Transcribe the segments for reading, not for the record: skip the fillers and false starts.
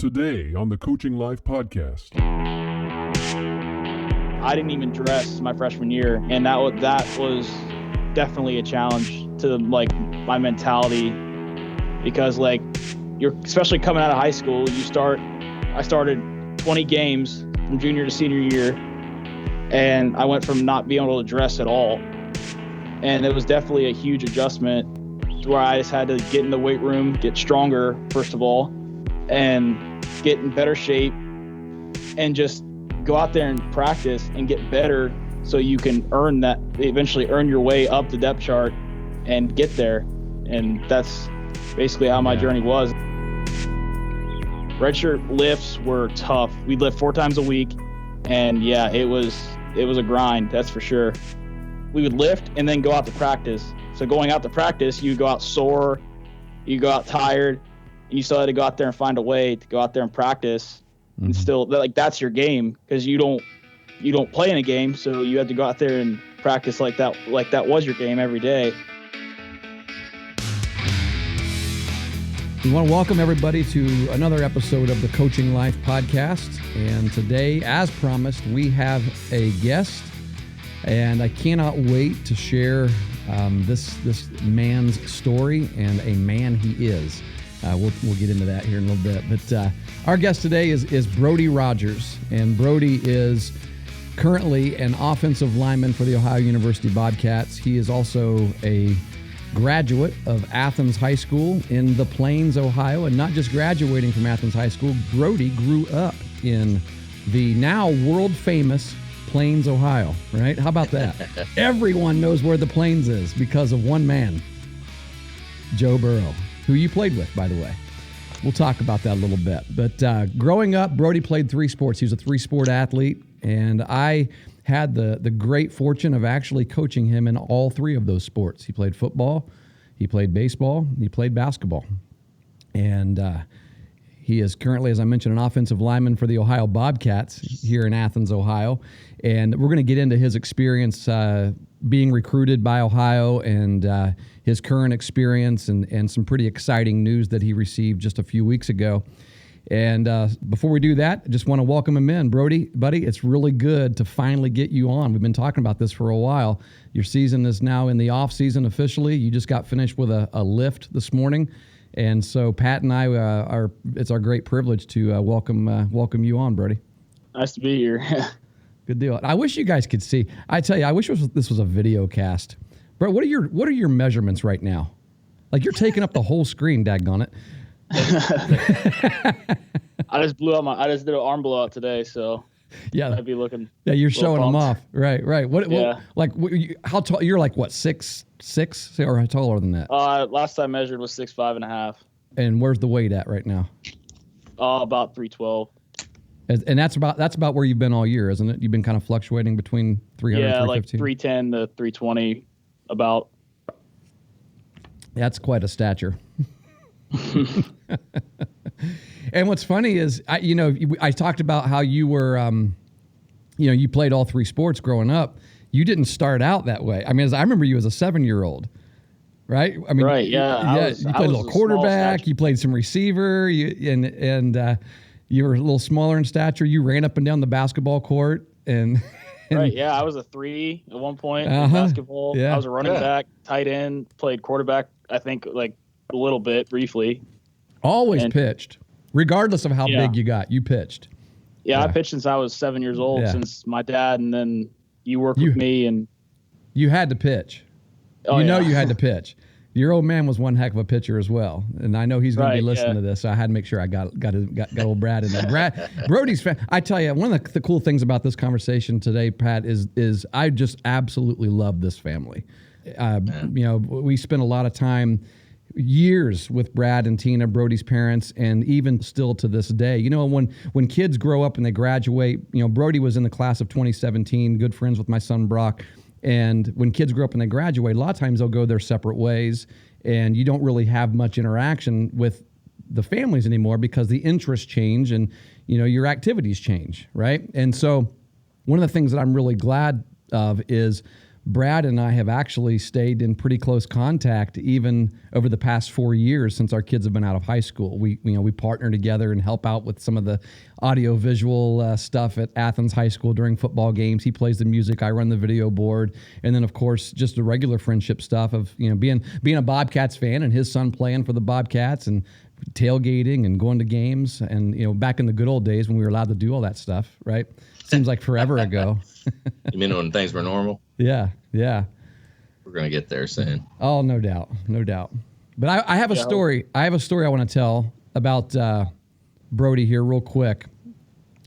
Today on the Coaching Life podcast. I didn't even dress my freshman year, and that was definitely a challenge to my mentality, because you're especially coming out of high school. I started 20 games from junior to senior year, and I went from not being able to dress at all, and it was definitely a huge adjustment to where I just had to get in the weight room, get stronger first of all, and get in better shape, and just go out there and practice and get better so you can eventually earn your way up the depth chart and get there. And that's basically how my journey was. Redshirt lifts were tough. We'd lift 4 times a week, and it was a grind, that's for sure. We would lift and then go out to practice. So going out to practice, you go out sore, you go out tired, and you still had to go out there and find a way to go out there and practice. And still, that's your game, because you don't play in a game, so you had to go out there and practice like that was your game every day. We want to welcome everybody to another episode of the Coaching Life podcast. And today, as promised, we have a guest, and I cannot wait to share this man's story and a man he is. We'll get into that here in a little bit. But our guest today is Brody Rodgers, and Brody is currently an offensive lineman for the Ohio University Bobcats. He is also a graduate of Athens High School in the Plains, Ohio, and not just graduating from Athens High School. Brody grew up in the now world-famous Plains, Ohio, right? How about that? Everyone knows where the Plains is because of one man, Joe Burrow, who you played with, by the way. We'll talk about that a little bit. But growing up, Brody played 3 sports. He was a 3-sport athlete, and I had the great fortune of actually coaching him in all 3 of those sports. He played football, he played baseball, he played basketball. And he is currently, as I mentioned, an offensive lineman for the Ohio Bobcats here in Athens, Ohio. And we're going to get into his experience being recruited by Ohio, and his current experience, and some pretty exciting news that he received just a few weeks ago. And before we do that, I just want to welcome him in. Brody, buddy, it's really good to finally get you on. We've been talking about this for a while. Your season is now in the off season officially. You just got finished with a lift this morning. And so Pat and I it's our great privilege to welcome you on, Brody. Nice to be here. Good deal. I wish you guys could see. I tell you, I wish this was a video cast. Bro, what are your measurements right now? Like, you're taking up the whole screen, daggone it. I just did an arm blowout today, so yeah, I'd be looking. Yeah, you're showing pumped. them off. Right. How tall? You're like what, 6'6", or taller than that? Last I measured was 6'5.5". And where's the weight at right now? About 312. And that's about where you've been all year, isn't it? You've been kind of fluctuating between 300 and 315. Like 310 to 320, about. That's quite a stature. And what's funny is, I talked about how you were, you played all 3 sports growing up. You didn't start out that way. I mean, I remember you as a 7-year-old, right? I mean, right? Yeah. You played a little quarterback. You played some receiver. And you were a little smaller in stature. You ran up and down the basketball court, and right. Yeah, I was a 3 at one point in basketball. Yeah. I was a running back, tight end, played quarterback. I think like a little bit briefly. Always pitched, regardless of how big you got. You pitched. Yeah, I pitched since I was 7 years old. Since my dad, and then you worked with me, and you had to pitch. You had to pitch. Your old man was one heck of a pitcher as well, and I know he's going to be listening to this. So I had to make sure I got old Brad in there. Brody's fan. I tell you, one of the cool things about this conversation today, Pat, is I just absolutely love this family. We spent a lot of time, years with Brad and Tina, Brody's parents, and even still to this day. When kids grow up and they graduate, Brody was in the class of 2017, good friends with my son Brock. And when kids grow up and they graduate, a lot of times they'll go their separate ways, and you don't really have much interaction with the families anymore because the interests change and, your activities change, right? And so one of the things that I'm really glad of is Brad and I have actually stayed in pretty close contact even over the past 4 years since our kids have been out of high school. We partner together and help out with some of the audio visual stuff at Athens High School during football games. He plays the music, I run the video board, and then of course just the regular friendship stuff of being a Bobcats fan and his son playing for the Bobcats and tailgating and going to games and back in the good old days when we were allowed to do all that stuff, right? Seems like forever ago. You mean when things were normal? Yeah. We're going to get there soon. Oh, no doubt. But I have a story. I have a story I want to tell about Brody here real quick.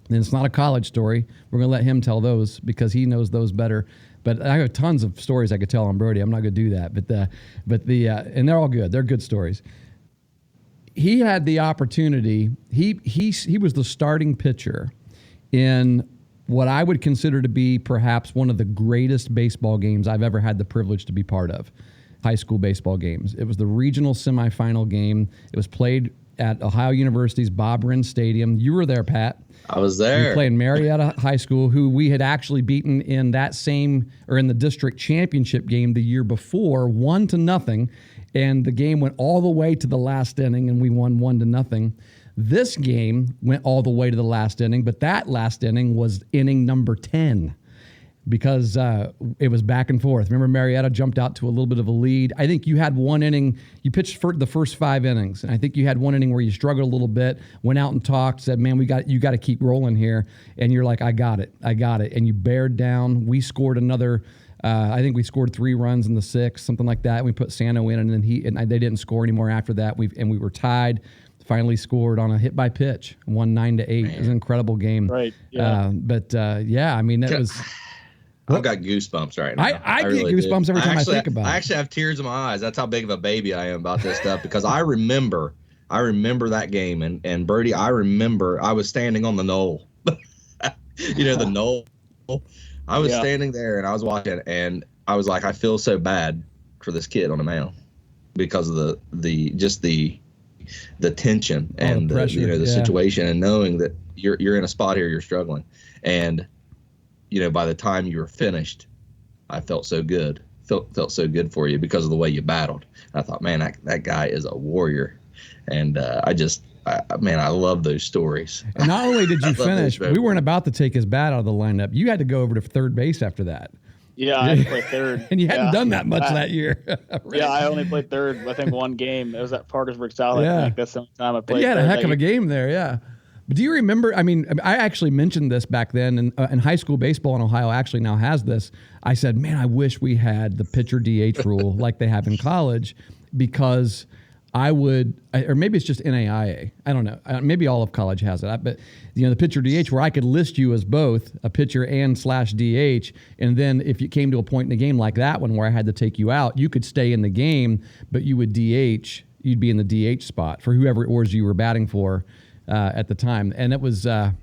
And it's not a college story. We're going to let him tell those because he knows those better. But I have tons of stories I could tell on Brody. I'm not going to do that. But and they're all good. They're good stories. He had the opportunity. He was the starting pitcher in what I would consider to be perhaps one of the greatest baseball games I've ever had the privilege to be part of, high school baseball games. It was the regional semifinal game. It was played at Ohio University's Bob Wren Stadium. You were there, Pat. I was there. We played Marietta High School, who we had actually beaten in the district championship game the year before, 1-0. And the game went all the way to the last inning, and we won 1-0. This game went all the way to the last inning, but that last inning was inning number 10 because it was back and forth. Remember, Marietta jumped out to a little bit of a lead. I think you had one inning. You pitched for the first 5 innings, and I think you had one inning where you struggled a little bit, went out and talked, said, man, you got to keep rolling here. And you're like, I got it. And you bared down. We scored another I think we scored 3 runs in the 6th, something like that. We put Sano in, and then they didn't score anymore after that. We were tied. Finally scored on a hit by pitch, won 9-8. It was an incredible game. Right. Yeah. I mean, that was. I've got goosebumps right now. I get really goosebumps every time I think about it. I actually have tears in my eyes. That's how big of a baby I am about this stuff because I remember that game and Brody. I remember I was standing on the knoll. The knoll. I was standing there and I was watching and I was like, I feel so bad for this kid on the mound because of the tension and the pressure, the situation and knowing that you're in a spot here, you're struggling. And, by the time you were finished, I felt so good, felt so good for you because of the way you battled. And I thought, man, that guy is a warrior. And I love those stories. And not only did you finish, we weren't about to take his bat out of the lineup. You had to go over to third base after that. Yeah, I played third. And you hadn't done that much that year. Right. Yeah, I only played third, I think, one game. It was at Parkersburg South. I think that's the only time I played. You had a heck of a game there, yeah. But do you remember, I actually mentioned this back then, and high school baseball in Ohio actually now has this. I said, man, I wish we had the pitcher DH rule like they have in college because I would, or maybe it's just NAIA. I don't know. Maybe all of college has it. But the pitcher DH, where I could list you as both a pitcher and /DH, and then if you came to a point in the game like that one where I had to take you out, you could stay in the game, but you would DH. You'd be in the DH spot for whoever it was you were batting for at the time. And it was like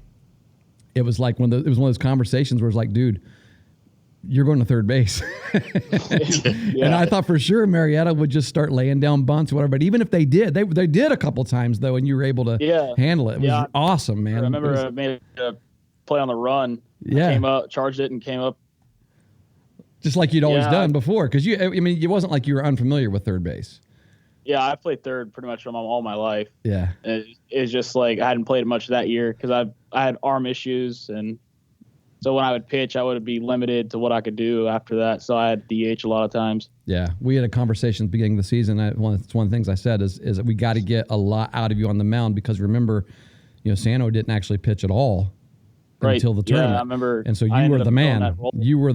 it was one of those conversations where it's like, dude, you're going to third base. Yeah. And I thought for sure Marietta would just start laying down bunts or whatever. But even if they did, they did a couple times, though, and you were able to handle it. It was awesome, man. I remember I made a play on the run. Yeah. I came up, charged it, and came up. Just like you'd always done before. Because, it wasn't like you were unfamiliar with third base. Yeah, I played third pretty much all my life. Yeah. It's just like I hadn't played much that year because I had arm issues, and so when I would pitch, I would be limited to what I could do after that. So I had DH a lot of times. Yeah, we had a conversation at the beginning of the season. One of the things I said is that we got to get a lot out of you on the mound because remember, Sano didn't actually pitch at all until the tournament. Yeah, I remember. And so you were the man. You were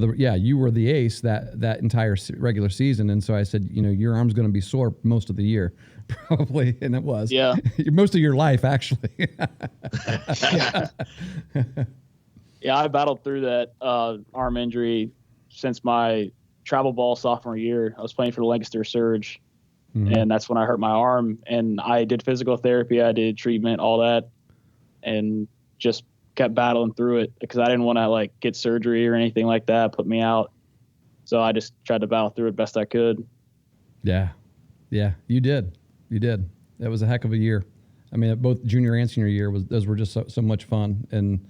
the ace that entire regular season. And so I said, your arm's going to be sore most of the year, probably, and it was. Yeah, most of your life actually. Yeah, I battled through that arm injury since my travel ball sophomore year. I was playing for the Lancaster Surge, and that's when I hurt my arm. And I did physical therapy, I did treatment, all that, and just kept battling through it because I didn't want to get surgery or anything like that, put me out. So I just tried to battle through it best I could. Yeah, you did. It was a heck of a year. Both junior and senior year those were just so much fun. And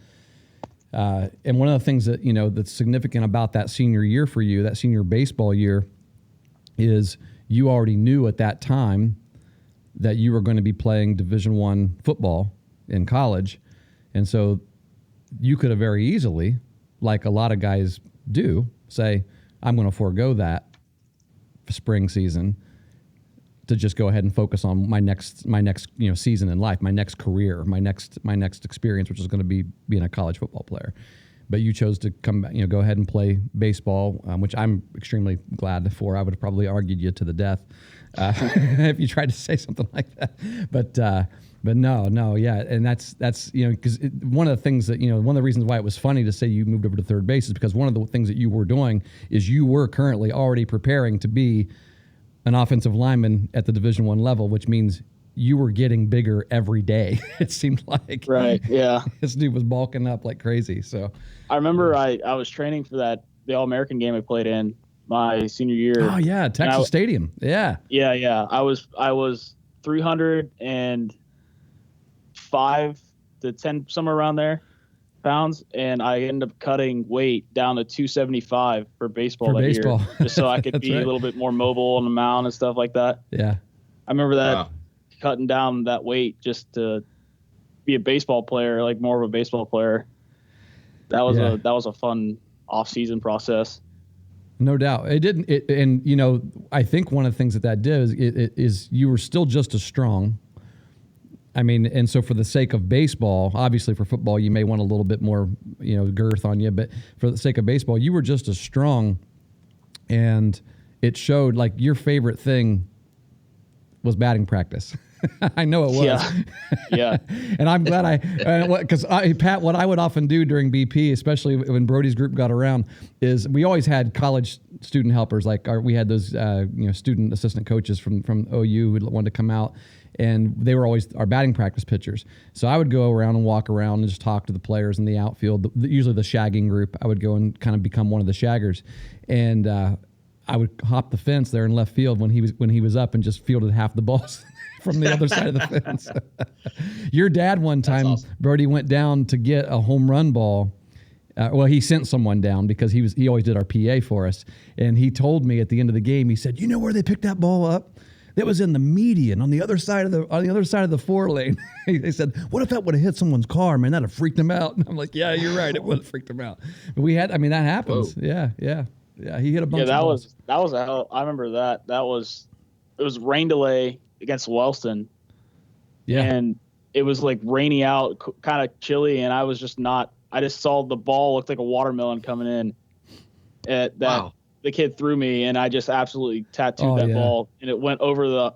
And one of the things that, that's significant about that senior year for you, that senior baseball year, is you already knew at that time that you were going to be playing Division I football in college. And so you could have very easily, like a lot of guys do, say, I'm going to forego that spring season to just go ahead and focus on my next season in life, my next career, my next experience, which is going to be being a college football player. But you chose to come back, go ahead and play baseball, which I'm extremely glad for. I would have probably argued you to the death if you tried to say something like that. But no, yeah, and that's because one of the things that one of the reasons why it was funny to say you moved over to third base is because one of the things that you were doing is you were currently already preparing to be an offensive lineman at the Division I level, which means you were getting bigger every day. It seemed like. Right. Yeah. This dude was bulking up like crazy. So I remember I was training for the All-American game I played in my senior year. Oh yeah, Texas Stadium. Yeah. Yeah. I was 305 to 10, somewhere around there, pounds, and I ended up cutting weight down to 275 for baseball year, just so I could be a little bit more mobile on the mound and stuff like that. Yeah. I remember that. Wow. Cutting down that weight just to be a baseball player, like more of a baseball player. That was a fun off-season process. No doubt. It didn't. I think one of the things that did is you were still just as strong. I mean, and so for the sake of baseball, obviously for football, you may want a little bit more, girth on you, but for the sake of baseball, you were just as strong, and it showed. Like, your favorite thing was batting practice. I know it was. Yeah. And I'm glad because Pat, what I would often do during BP, especially when Brody's group got around, is we always had college student helpers. Like we had those, student assistant coaches from OU who wanted to come out, and they were always our batting practice pitchers. So I would go around and walk around and just talk to the players in the outfield, usually the shagging group. I would go and kind of become one of the shaggers, and I would hop the fence there in left field when he was up and just fielded half the balls from the other side of the fence. Your dad one time, awesome. Brody, went down to get a home run ball. He sent someone down because he always did our PA for us, and he told me at the end of the game, he said, "You know where they picked that ball up? That was in the median on the other side of the 4 lane." They said, "What if that would have hit someone's car, man? That'd have freaked him out." And I'm like, "Yeah, you're right. It would have freaked him out." But that happens. Whoa. Yeah. He hit a bunch of balls. That was a hell. I remember that. It was rain delay against Wellston. Yeah. And it was like rainy out, kind of chilly, and I just saw the ball looked like a watermelon coming in. The kid threw me, and I just absolutely tattooed that ball, and it went over the.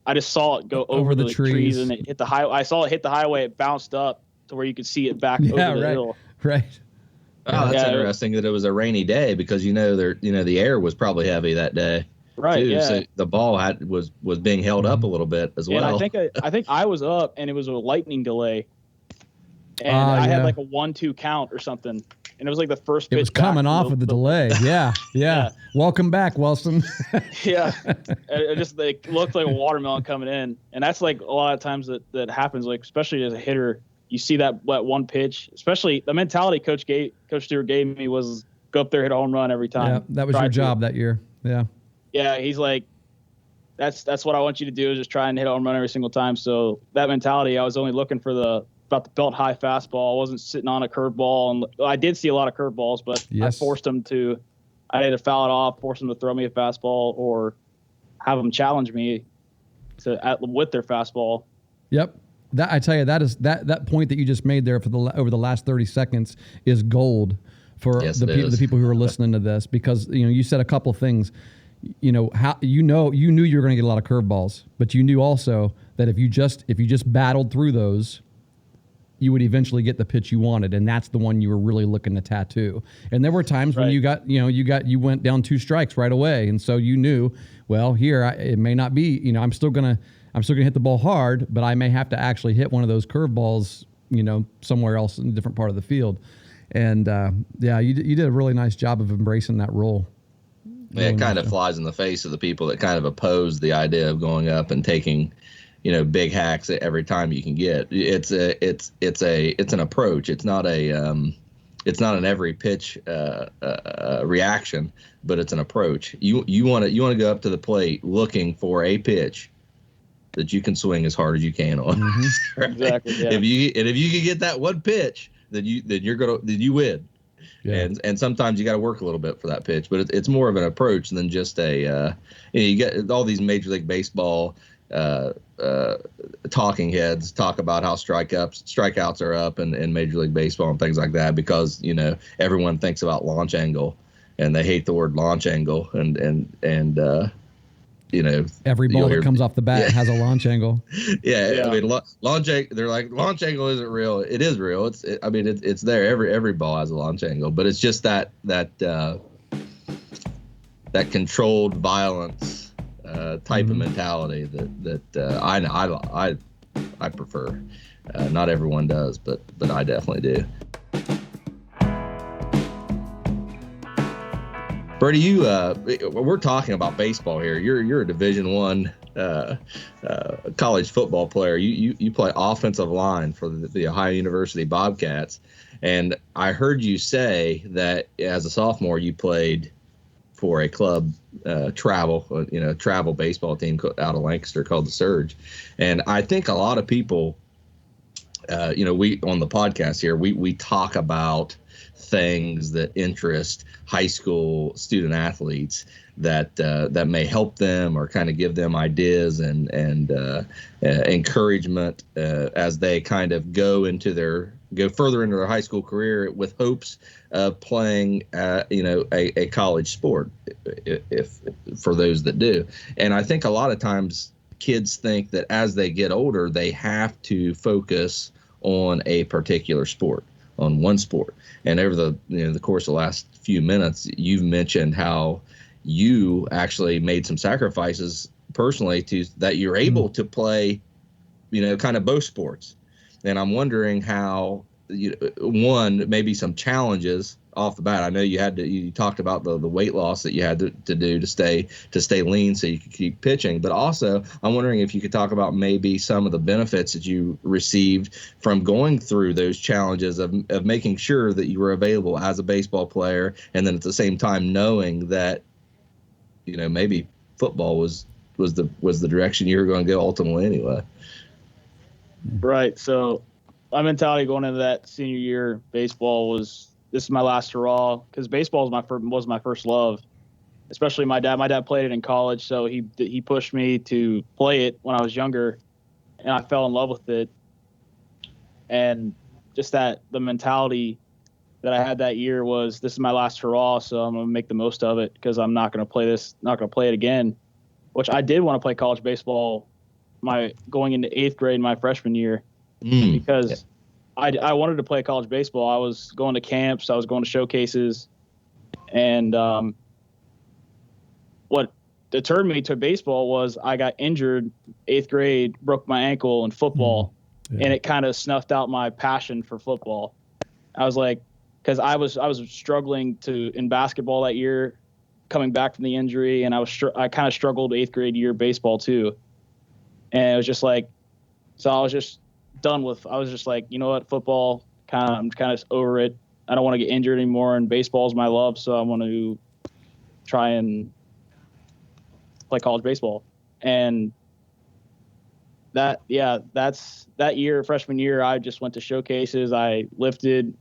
I just saw it go over the trees, and it hit the highway. I saw it hit the highway. It bounced up to where you could see it back over the hill. Right. Oh, that's interesting that it was a rainy day because the air was probably heavy that day. Right. Too, yeah. So the ball was being held up a little bit as well. And I think I was up, and it was a lightning delay, and I had like a 1-2 count or something, and it was like the first pitch. It was coming off of the delay. Yeah. Welcome back, Wellston. Yeah. It just looked like a watermelon coming in, and that's like a lot of times that happens. Like especially as a hitter, you see that one pitch. Especially the mentality Coach Stewart gave me was go up there, hit a home run every time. Yeah, that was your job that year. Yeah. Yeah, he's like, that's what I want you to do is just try and hit a home run every single time. So that mentality, I was only looking for about the belt high fastball. I wasn't sitting on a curveball, and I did see a lot of curveballs, but I forced him to. I had to foul it off, force him to throw me a fastball, or have them challenge me with their fastball. Yep. That I tell you, that point that you just made there over the last 30 seconds is gold for the people who are listening to this, because you said a couple things. You knew you were going to get a lot of curveballs, but you knew also that if you just battled through those, you would eventually get the pitch you wanted, and that's the one you were really looking to tattoo. And there were times when you went down 2 strikes right away, and so you knew, well, here it may not be. I'm still gonna hit the ball hard, but I may have to actually hit one of those curveballs, somewhere else in a different part of the field. And you did a really nice job of embracing that role. Yeah, it kind of flies in the face of the people that kind of oppose the idea of going up and taking, big hacks every time you can get. It's an approach. It's not a it's not an every pitch reaction, but it's an approach. You want to go up to the plate looking for a pitch that you can swing as hard as you can on. Mm-hmm. Right? Exactly. Yeah. If you can get that one pitch, then you win. Yeah. And sometimes you got to work a little bit for that pitch, but it's more of an approach than just you get all these Major League Baseball talking heads talk about how strikeouts are up in Major League Baseball and things like that, because everyone thinks about launch angle and they hate the word launch angle and every ball that comes off the bat has a launch angle. Yeah. I mean, launch angle. They're like, launch angle isn't real. It is real. It's there. Every ball has a launch angle, but it's just that controlled violence type of mentality that I prefer. Not everyone does, but I definitely do. Brody, we're talking about baseball here. You're a Division I college football player. You play offensive line for the Ohio University Bobcats, and I heard you say that as a sophomore you played for a club travel baseball team out of Lancaster called the Surge, and I think a lot of people, we on the podcast here we talk about things that interest high school student athletes that may help them or kind of give them ideas and encouragement as they kind of go further into their high school career with hopes of playing a college sport, if for those that do. And I think a lot of times kids think that as they get older they have to focus on a particular sport, on one sport. And over the course of the last few minutes, you've mentioned how you actually made some sacrifices personally that you're able to play, kind of both sports. And I'm wondering how, maybe some challenges off the bat. I know you talked about the weight loss that you had to do to stay lean so you could keep pitching, but also I'm wondering if you could talk about maybe some of the benefits that you received from going through those challenges of making sure that you were available as a baseball player, and then at the same time knowing that maybe football was the direction you were going to go ultimately anyway. Right. So my mentality going into that senior year baseball was, this is my last hurrah, because baseball was my first love, especially my dad. My dad played it in college, so he pushed me to play it when I was younger, and I fell in love with it. And just the mentality that I had that year was, this is my last hurrah, so I'm going to make the most of it, because I'm not going to play it again, which I did want to play college baseball going into 8th grade my freshman year, because I wanted to play college baseball. I was going to camps. I was going to showcases. And what deterred me to baseball was I got injured 8th grade, broke my ankle in football, and it kind of snuffed out my passion for football. I was like, because I was struggling in basketball that year, coming back from the injury, and I kind of struggled 8th grade year baseball too. And it was just like, so I was just like, you know what, football, I'm kind of over it. I don't want to get injured anymore, and baseball is my love, so I want to try and play college baseball. And that year, freshman year, I just went to showcases. I lifted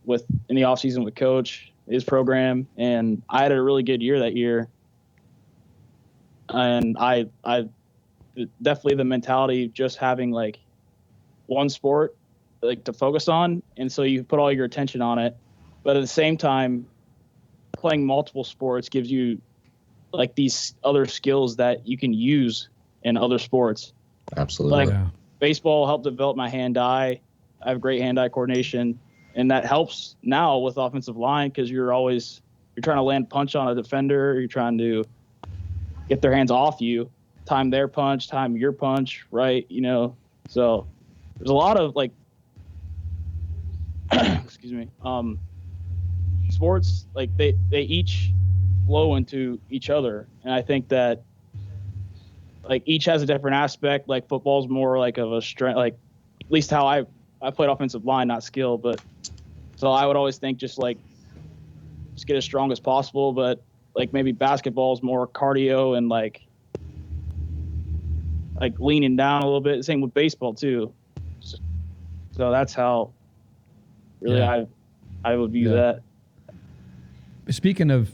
in the off season with coach, his program, and I had a really good year that year. And I definitely the mentality of just having like one sport like to focus on, and so you put all your attention on it, but at the same time playing multiple sports gives you like these other skills that you can use in other sports. Absolutely. Like baseball helped develop my hand-eye. I have great hand-eye coordination, and that helps now with offensive line, because you're trying to land punch on a defender, you're trying to get their hands off you, time their punch, time your punch, right? So there's a lot of like excuse me, sports, like they each flow into each other, and I think that like each has a different aspect. Like football's more like of a strength, like at least how I played offensive line, not skill, but so I would always think just like just get as strong as possible. But like maybe basketball is more cardio and like leaning down a little bit. Same with baseball too. So that's how really I would view that. Speaking of,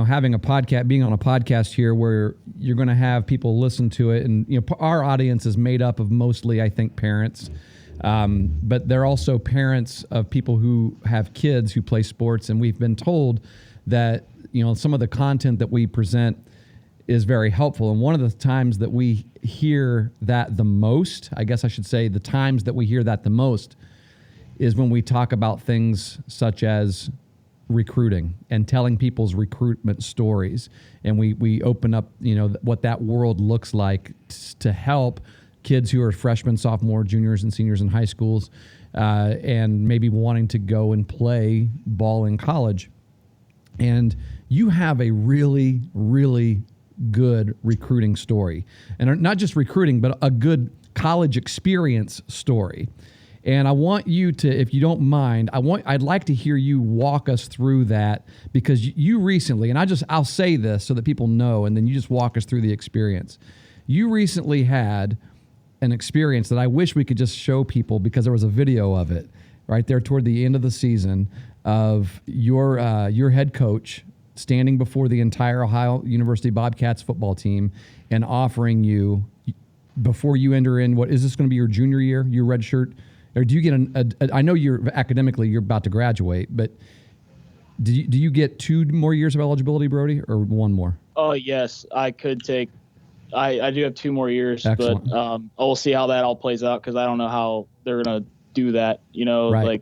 having a podcast, being on a podcast here where you're going to have people listen to it, and our audience is made up of mostly, I think, parents, but they're also parents of people who have kids who play sports, and we've been told that some of the content that we present is very helpful. And one of the times that we hear that the most, I guess I should say the times that we hear that the most, is when we talk about things such as recruiting and telling people's recruitment stories. And we open up, what that world looks like to help kids who are freshmen, sophomore, juniors, and seniors in high schools, and maybe wanting to go and play ball in college. And you have a really, really good recruiting story, and not just recruiting, but a good college experience story. And I want you to, if you don't mind, I'd like to hear you walk us through that, because you recently, and I'll say this so that people know, and then you just walk us through the experience. You recently had an experience that I wish we could just show people, because there was a video of it right there toward the end of the season of your head coach standing before the entire Ohio University Bobcats football team and offering you, before you enter in, what is this going to be, your junior year, your redshirt? Or do you get I know you're about to graduate, but do you get 2 more years of eligibility, Brody, or 1 more? Oh, yes, I could take. I do have 2 more years. Excellent. But we'll see how that all plays out, because I don't know how they're gonna do that. Right.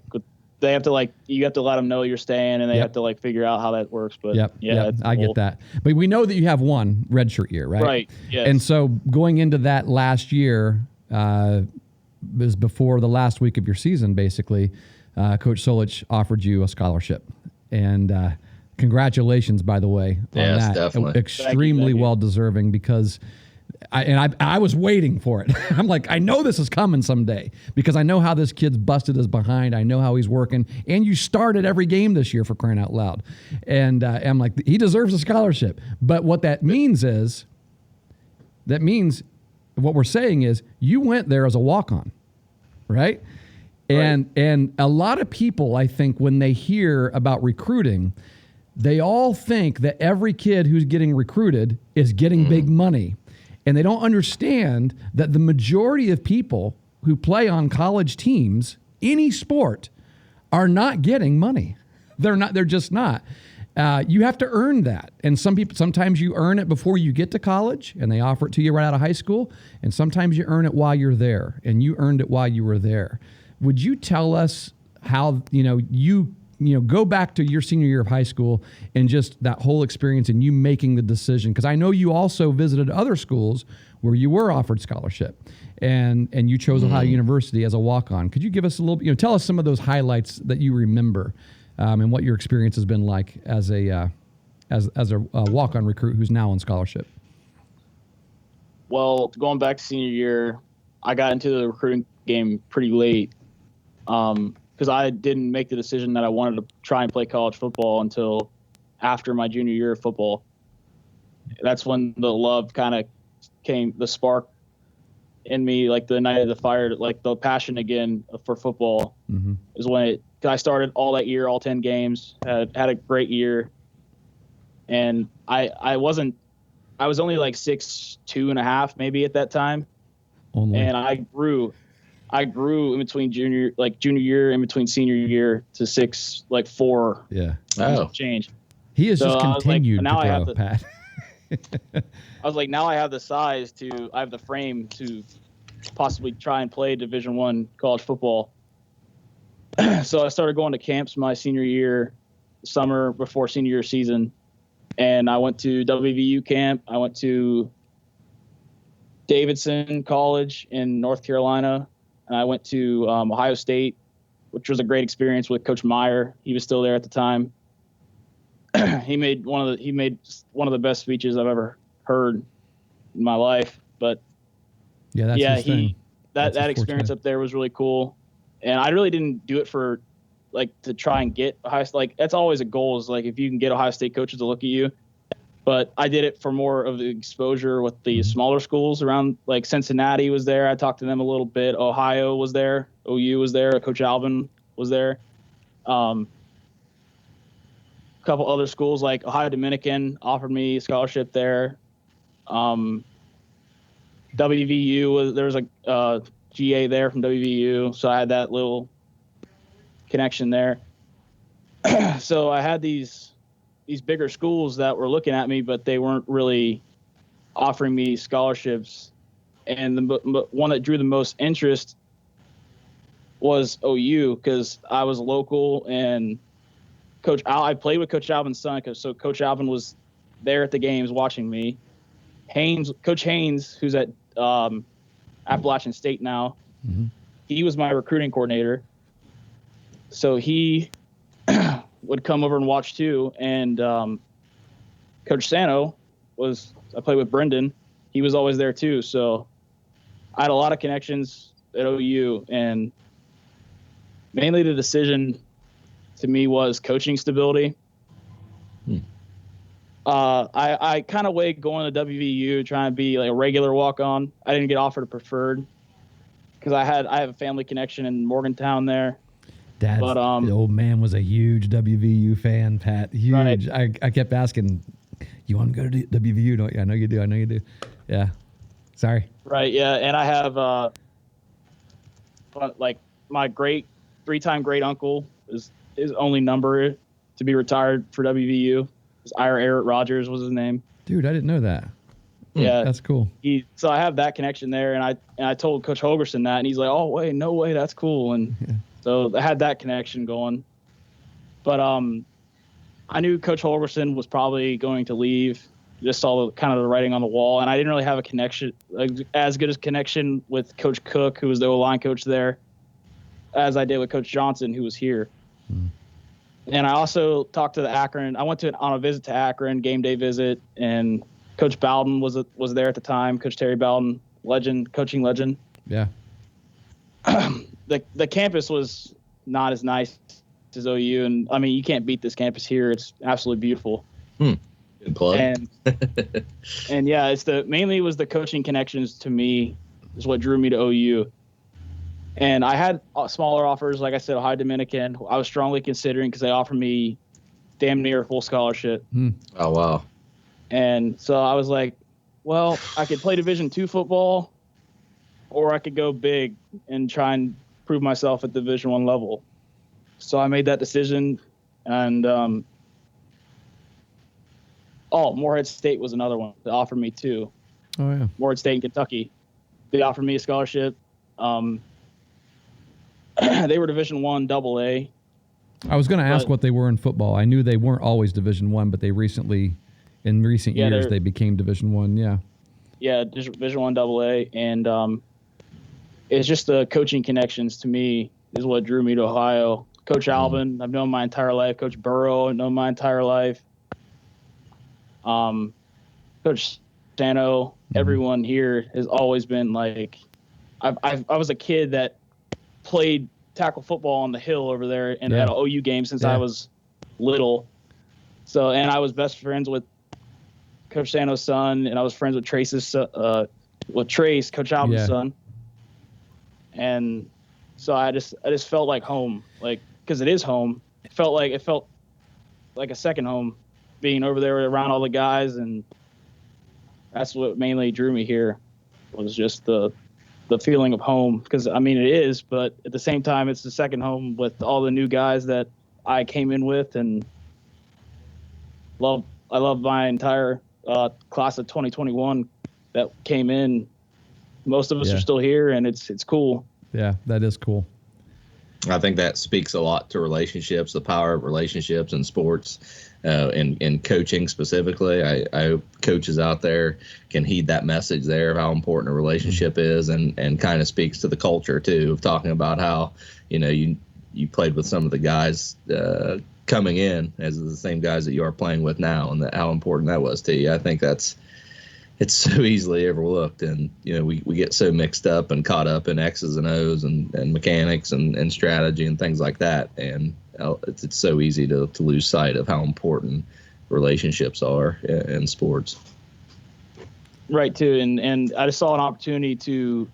They have to you have to let them know you're staying, and they have to figure out how that works. But I get that. But we know that you have 1 redshirt year, right? Right. Yes. And so going into that last year, was before the last week of your season, basically, Coach Solich offered you a scholarship. And congratulations, by the way, on that. Definitely. Extremely well deserving, because I was waiting for it. I'm like, I know this is coming someday, because I know how this kid's busted his behind. I know how he's working. And you started every game this year, for crying out loud. And I'm like, he deserves a scholarship. But what that means is, what we're saying is, you went there as a walk-on, right? And a lot of people, I think, when they hear about recruiting, they all think that every kid who's getting recruited is getting big money. And they don't understand that the majority of people who play on college teams, any sport, are not getting money. They're just not. You have to earn that. And sometimes you earn it before you get to college, and they offer it to you right out of high school. And sometimes you earn it while you're there, and you earned it while you were there. Would you tell us how, you go back to your senior year of high school and just that whole experience and you making the decision? Because I know you also visited other schools where you were offered scholarship, and you chose Ohio University as a walk-on. Could you give us a little, tell us some of those highlights that you remember, and what your experience has been like as a walk-on recruit who's now on scholarship? Well, going back to senior year, I got into the recruiting game pretty late, because I didn't make the decision that I wanted to try and play college football until after my junior year of football. That's when the love kind of came, the spark in me, like the night of the fire, like the passion again for football is when I started all that year, all 10 games, had a great year. And I was only like 6'2.5" maybe at that time. And I grew in between junior year and between senior year to 6'4". Yeah. Change. He has just continued now to grow, Pat. I was like, now I have the size I have the frame to possibly try and play Division I college football. So I started going to camps my senior year, summer before senior year season. And I went to WVU camp. I went to Davidson College in North Carolina. And I went to Ohio State, which was a great experience with Coach Meyer. He was still there at the time. He made one of the best speeches I've ever heard in my life. But that experience up there was really cool. And I really didn't do it for like to try and get Ohio State. Like that's always a goal is like if you can get Ohio State coaches to look at you. But I did it for more of the exposure with the smaller schools around. Like Cincinnati was there. I talked to them a little bit. Ohio was there. OU was there. Coach Alvin was there. A couple other schools like Ohio Dominican offered me a scholarship there. WVU there was a GA there from WVU, so I had that little connection there. So I had these bigger schools that were looking at me, but they weren't really offering me scholarships. And the one that drew the most interest was OU because I was local and I played with Coach Alvin's son, so Coach Alvin was there at the games watching me. Coach Haynes, who's at Appalachian State now, he was my recruiting coordinator. So he would come over and watch too. And Coach Sano I played with Brendan. He was always there too. So I had a lot of connections at OU, and mainly the decision to me was coaching stability. I kind of weighed going to WVU, trying to be like a regular walk-on. I didn't get offered a preferred because I have a family connection in Morgantown there. Dad, the old man was a huge WVU fan, Pat. Huge. Right. I kept asking, you want to go to WVU? Don't you? I know you do. Yeah. Sorry. Right. Yeah. And I have, like my three-time great uncle is his only number to be retired for WVU. Brody Rodgers was his name. Dude, I didn't know that. Yeah. That's cool. So I have that connection there. And I told Coach Holgerson that, and he's like, oh, wait, no way. That's cool. And so I had that connection going. But I knew Coach Holgerson was probably going to leave. Just saw the writing on the wall. And I didn't really have a connection, like, as good a connection with Coach Cook, who was the O-line coach there, as I did with Coach Johnson, who was here. And I also talked to the Akron. I went on a visit to Akron, game day visit, and Coach Bowden was there at the time. Coach Terry Bowden, coaching legend. Yeah. The campus was not as nice as OU, and I mean you can't beat this campus here. It's absolutely beautiful. Good plug. And yeah, mainly was the coaching connections to me is what drew me to OU. And I had smaller offers, like I said, Ohio Dominican. I was strongly considering because they offered me damn near a full scholarship. Oh, wow. And so I was like, well, I could play Division II football, or I could go big and try and prove myself at Division I level. So I made that decision. And, Morehead State was another one that offered me too. Oh, yeah. Morehead State in Kentucky. They offered me a scholarship. They were Division I AA. I was going to ask what they were in football. I knew they weren't always Division I, but in recent years, they became Division I. Yeah. Yeah, Division I AA, and it's just the coaching connections to me is what drew me to Ohio. Coach Alvin, I've known my entire life. Coach Burrow, I've known my entire life. Coach Sano, everyone here has always been like, I was a kid that played tackle football on the hill over there and had an OU game since I was little. So, and I was best friends with Coach Sano's son, and I was friends with Trace, Coach Alvin's son. And so I just felt like home, like, because it is home. It felt like a second home being over there around all the guys, and that's what mainly drew me here was just the feeling of home, because I mean it is, but at the same time it's the second home with all the new guys that I came in with, and I love my entire class of 2021 that came in. Most of us are still here, and it's cool. Yeah, that is cool. I think that speaks a lot to relationships, the power of relationships in sports, in coaching specifically. I hope coaches out there can heed that message there of how important a relationship is, and kind of speaks to the culture too, of talking about how, you played with some of the guys coming in as the same guys that you are playing with now, and how important that was to you. I think that's it's so easily overlooked. And, we get so mixed up and caught up in X's and O's and mechanics and strategy and things like that. And it's so easy to lose sight of how important relationships are in sports. Right, too. And I just saw an opportunity to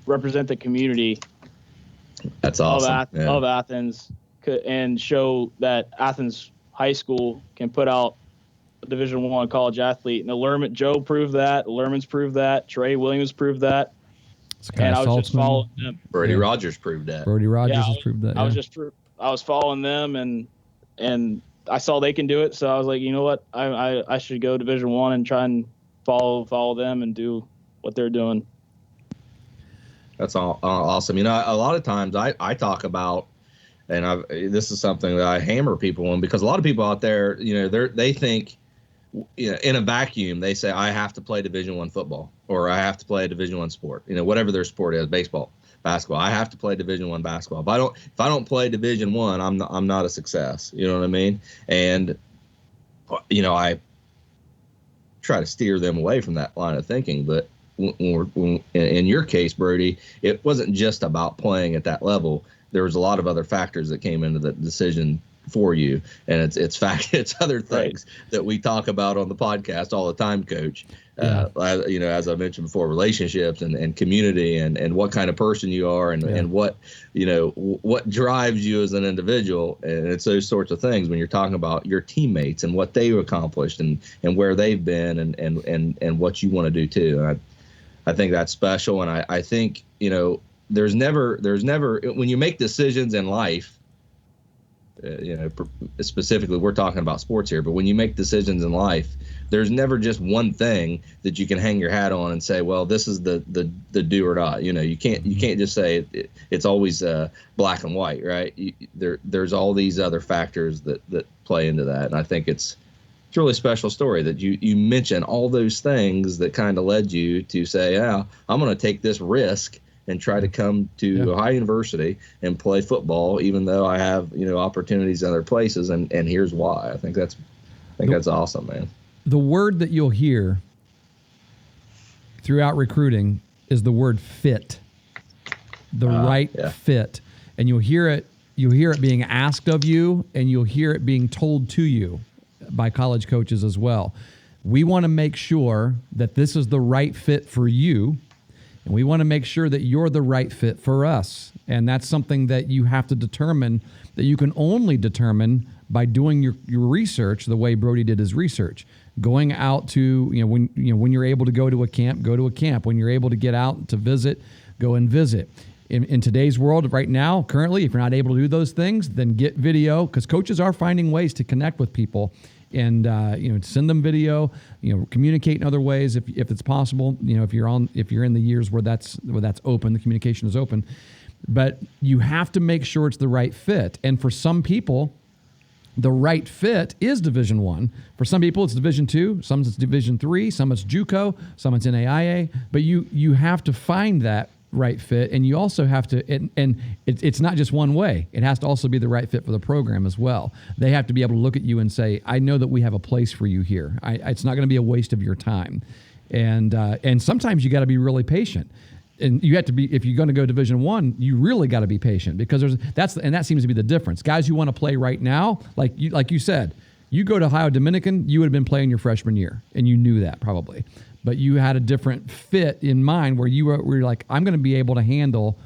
represent the community. That's awesome. Of Athens, and show that Athens High School can put out a Division I college athlete. And the Joe proved that. Lerman's proved that. Trey Williams proved that. And I was just following them. Brody Rodgers proved that. Brody Rodgers has proved that. I was following them, and I saw they can do it. So I was like, you know what? I should go Division I and try and follow them and do what they're doing. That's all awesome. A lot of times I talk about, and this is something that I hammer people on, because a lot of people out there, they think, in a vacuum, they say, I have to play Division I football, or I have to play a Division I sport, whatever their sport is, baseball, basketball. I have to play Division I basketball. If I don't play Division I, I'm not a success. You know what I mean? And I try to steer them away from that line of thinking. But when in your case, Brody, it wasn't just about playing at that level. There was a lot of other factors that came into the decision for you, and it's other things that we talk about on the podcast all the time, Coach. As I mentioned before, relationships and community and what kind of person you are and what drives you as an individual, and it's those sorts of things when you're talking about your teammates and what they've accomplished and where they've been and what you want to do too. And I think that's special, and I think there's never when you make decisions in life. Specifically, we're talking about sports here, but when you make decisions in life, there's never just one thing that you can hang your hat on and say, well, this is the do or die. You can't just say it's always black and white, right? There's all these other factors that play into that, and I think it's a really special story that you mention all those things that kind of led you to say, yeah, I'm going to take this risk and try to come to Ohio University and play football, even though I have opportunities in other places, and here's why. I think that's awesome, man. The word that you'll hear throughout recruiting is the word fit, the right fit, and you'll hear it being asked of you, and you'll hear it being told to you by college coaches as well. We want to make sure that this is the right fit for you. And we want to make sure that you're the right fit for us. And that's something that you have to determine, that you can only determine by doing your research the way Brody did his research. Going out to, when you're able to go to a camp, go to a camp. When you're able to get out to visit, go and visit. In today's world right now, currently, if you're not able to do those things, then get video, because coaches are finding ways to connect with people. And send them video, communicate in other ways if it's possible. If you're in the years where that's open, the communication is open. But you have to make sure it's the right fit. And for some people, the right fit is Division I. For some people, it's Division II. Some it's Division III. Some it's JUCO. Some it's NAIA. But you have to find that right fit, and you also have to, and it's not just one way. It has to also be the right fit for the program as well. They have to be able to look at you and say, I know that we have a place for you here. It's not going to be a waste of your time. And sometimes you got to be really patient. And you have to be, if you're going to go Division I, you really got to be patient, because that seems to be the difference. Guys who want to play right now, like you said, you go to Ohio Dominican, you would have been playing your freshman year, and you knew that probably. But you had a different fit in mind where you were like, I'm going to be able to handle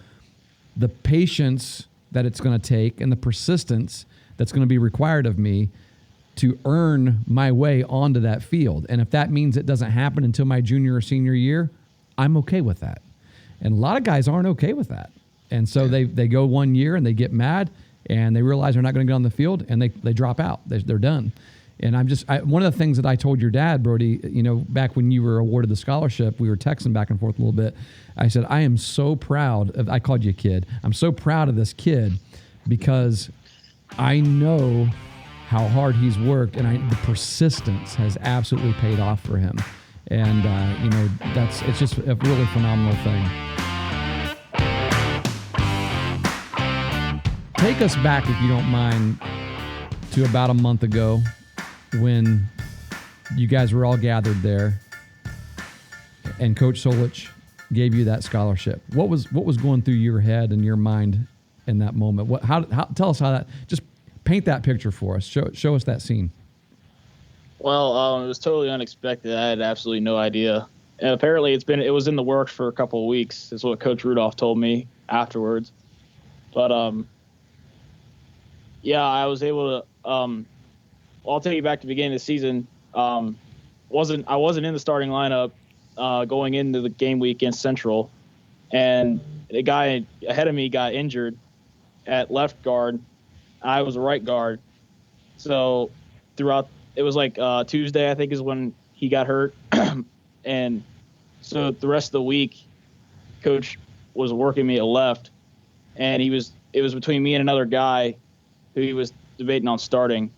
the patience that it's going to take and the persistence that's going to be required of me to earn my way onto that field. And if that means it doesn't happen until my junior or senior year, I'm okay with that. And a lot of guys aren't okay with that. And so they go 1 year and they get mad and they realize they're not going to get on the field, and they drop out. They're done. And one of the things that I told your dad, Brody, back when you were awarded the scholarship, we were texting back and forth a little bit. I said, I am so proud I called you a kid. I'm so proud of this kid, because I know how hard he's worked, and the persistence has absolutely paid off for him. And, it's just a really phenomenal thing. Take us back, if you don't mind, to about a month ago, when you guys were all gathered there, and Coach Solich gave you that scholarship. What was going through your head and your mind in that moment? How tell us how that, just paint that picture for us. Show us that scene. Well, it was totally unexpected. I had absolutely no idea. And apparently it was in the works for a couple of weeks, is what Coach Rudolph told me afterwards. But I was able to I'll take you back to the beginning of the season. I wasn't in the starting lineup going into the game week against Central, and the guy ahead of me got injured at left guard. I was a right guard. So throughout, it was like Tuesday, I think, is when he got hurt. And so the rest of the week, Coach was working me at left, and it was between me and another guy who he was debating on starting.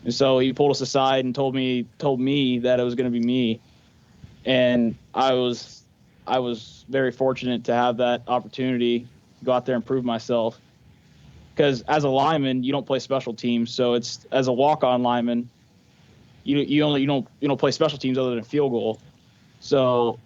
And so he pulled us aside and told me that it was going to be me. And I was very fortunate to have that opportunity to go out there and prove myself. Because as a lineman, you don't play special teams. So it's, as a walk-on lineman, you don't play special teams other than field goal. So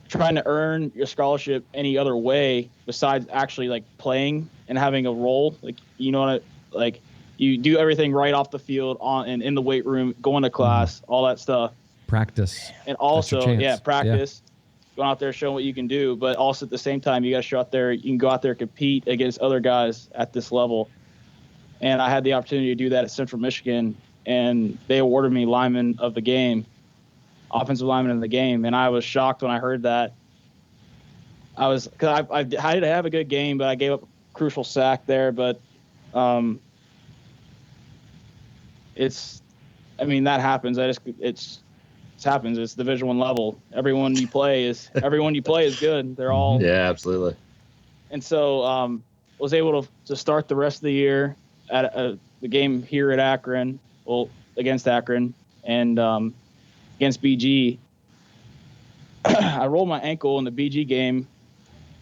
trying to earn your scholarship any other way besides actually like playing and having a role, like, you know what, like, you do everything right off the field and in the weight room, going to class, all that stuff. Practice. And also, practice. Yeah. Going out there, showing what you can do, but also at the same time, you got to show out there. You can go out there and compete against other guys at this level. And I had the opportunity to do that at Central Michigan, and they awarded me lineman of the game, offensive lineman of the game. And I was shocked when I heard that. Because I did have a good game, but I gave up a crucial sack there. But that happens. It happens. It's Division I level. Everyone you play is good. They're all. Yeah, absolutely. And so was able to start the rest of the year at the game here at Akron, against Akron, and against BG. I rolled my ankle in the BG game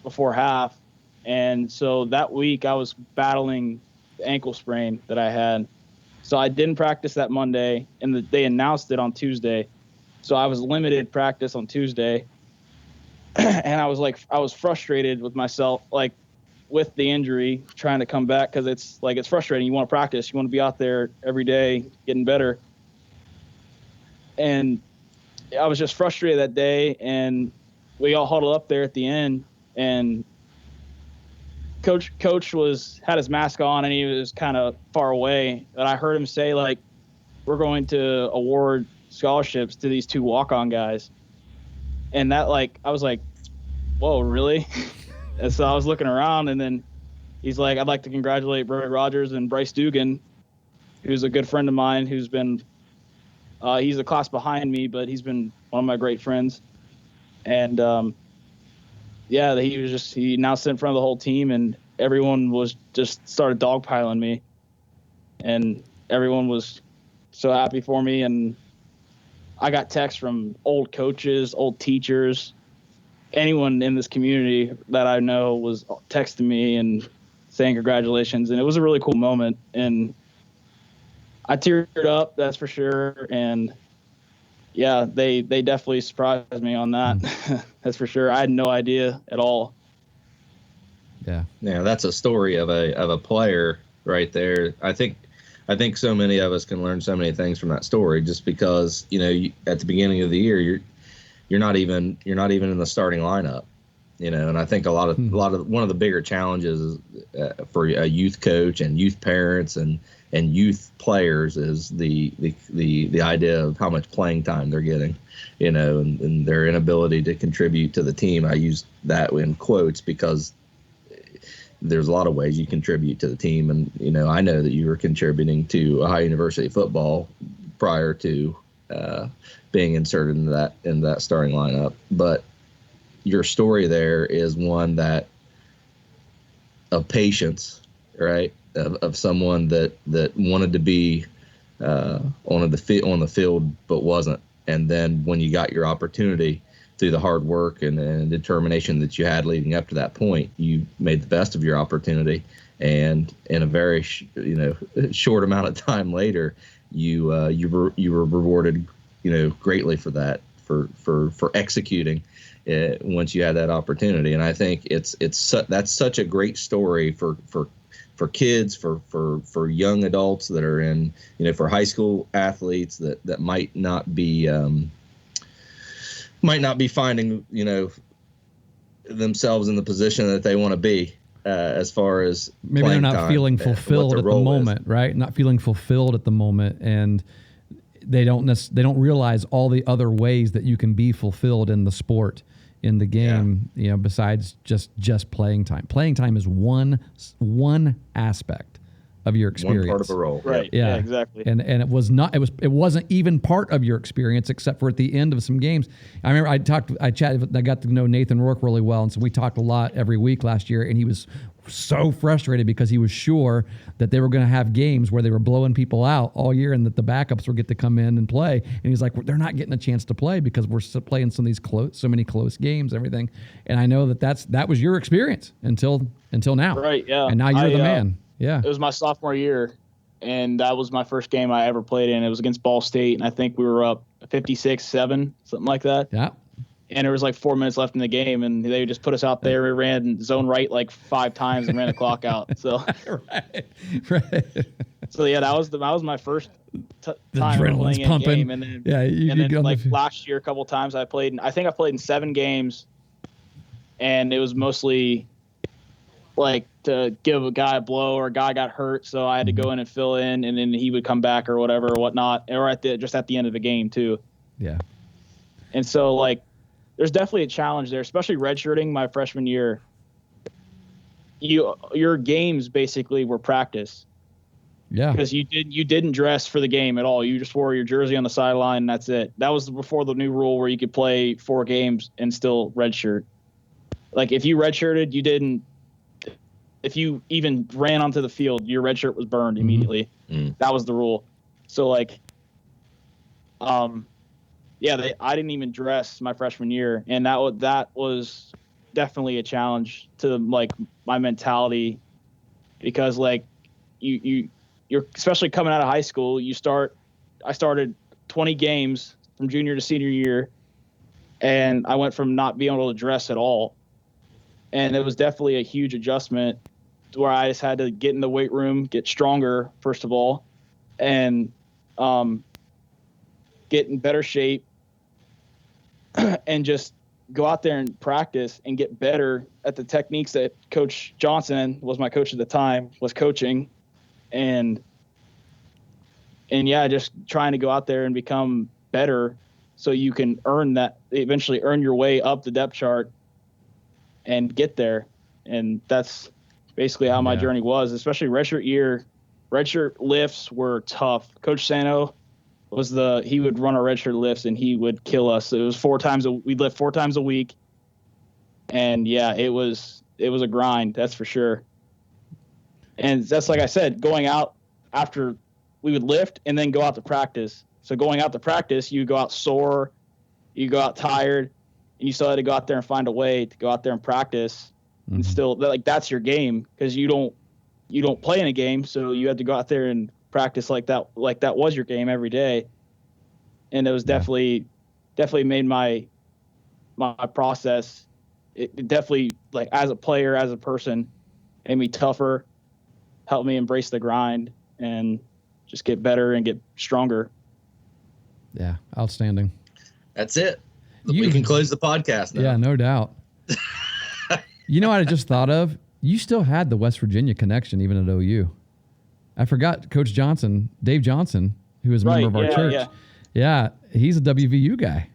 before half, and so that week I was battling the ankle sprain that I had. So I didn't practice that Monday, and they announced it on Tuesday. So I was limited practice on Tuesday, and I was frustrated with myself, like, with the injury, trying to come back, because it's frustrating. You want to practice, you want to be out there every day getting better. And I was just frustrated that day, and we all huddled up there at the end, and Coach had his mask on, and he was kind of far away. And I heard him say, like, we're going to award scholarships to these two walk-on guys. And that, like, I was like, whoa, really? And so I was looking around, and then he's like, I'd like to congratulate Brody Rodgers and Bryce Dugan, who's a good friend of mine, who's been he's a class behind me, but he's been one of my great friends. And he announced it in front of the whole team, and everyone was just started dogpiling me, and everyone was so happy for me. And I got texts from old coaches, old teachers, anyone in this community that I know was texting me and saying congratulations. And it was a really cool moment, and I teared up, that's for sure. And yeah, they definitely surprised me on that. That's for sure. I had no idea at all. Yeah, that's a story of a player right there. I think so many of us can learn so many things from that story, just because, at the beginning of the year you're not even in the starting lineup, and I think one of the bigger challenges for a youth coach and youth parents and youth players is the idea of how much playing time they're getting, and their inability to contribute to the team. I use that in quotes because there's a lot of ways you contribute to the team. And, I know that you were contributing to Ohio University football prior to being inserted in that starting lineup. But your story there is one of patience, right? Of someone that wanted to be on the field but wasn't. And then when you got your opportunity, through the hard work and determination that you had leading up to that point, you made the best of your opportunity. And in a very short amount of time later, you were rewarded greatly for that for executing once you had that opportunity. And I think that's such a great story for kids, for young adults that are in, for high school athletes that might not be finding, themselves in the position that they want to be, as far as maybe they're not feeling fulfilled at the moment, right? Not feeling fulfilled at the moment, and they don't realize all the other ways that you can be fulfilled in the sport, in the game, besides just playing time. Playing time is one aspect of your experience. One part of a role. Right. Yeah, exactly. And it wasn't even part of your experience, except for at the end of some games. I remember I got to know Nathan Rourke really well, and so we talked a lot every week last year, and he was so frustrated because he was sure that they were going to have games where they were blowing people out all year and that the backups would get to come in and play. And he's like, they're not getting a chance to play because we're playing so many close games, everything. And I know that was your experience until now. Right. Yeah. And now you're the man. Yeah. It was my sophomore year, and that was my first game I ever played in. It was against Ball State, and I think we were up 56-7, something like that. Yeah. And there was like 4 minutes left in the game, and they just put us out there. We ran zone right like 5 times and ran the clock out. So right. So yeah, that was my first time adrenaline's playing in pumping. Game. And then last year a couple times I played in 7 games, and it was mostly like to give a guy a blow, or a guy got hurt, so I had to go in and fill in, and then he would come back or whatever or whatnot, or just at the end of the game too. Yeah. And so like there's definitely a challenge there, especially redshirting my freshman year. Your games basically were practice. Yeah. Because you didn't dress for the game at all. You just wore your jersey on the sideline, and that's it. That was before the new rule where you could play 4 games and still redshirt. Like if you redshirted, if you even ran onto the field, your red shirt was burned immediately. Mm-hmm. That was the rule. So like, I didn't even dress my freshman year, and that was definitely a challenge to like my mentality, because like you're especially coming out of high school, I started 20 games from junior to senior year, and I went from not being able to dress at all, and it was definitely a huge adjustment, where I just had to get in the weight room, get stronger, first of all, and get in better shape, and just go out there and practice and get better at the techniques that Coach Johnson, was my coach at the time, was coaching. And just trying to go out there and become better so you can eventually earn your way up the depth chart and get there. And that's basically how my journey was, especially redshirt year. Redshirt lifts were tough. Coach Sano he would run our redshirt lifts, and he would kill us. It was we'd lift 4 times a week. And it was a grind, that's for sure. And that's, like I said, going out after we would lift and then go out to practice. So going out to practice, you go out sore, you go out tired, and you still had to go out there and find a way to go out there and practice. Mm-hmm. And still, like, that's your game, because you don't play in a game, so you had to go out there and practice like that was your game every day. And it was definitely made my process. It definitely, like, as a player, as a person, made me tougher, helped me embrace the grind, and just get better and get stronger. Yeah, outstanding. That's it. We can close the podcast now. Yeah, no doubt. You know what I just thought of? You still had the West Virginia connection even at OU. I forgot Coach Johnson, Dave Johnson, who is a member of our church. Yeah, he's a WVU guy.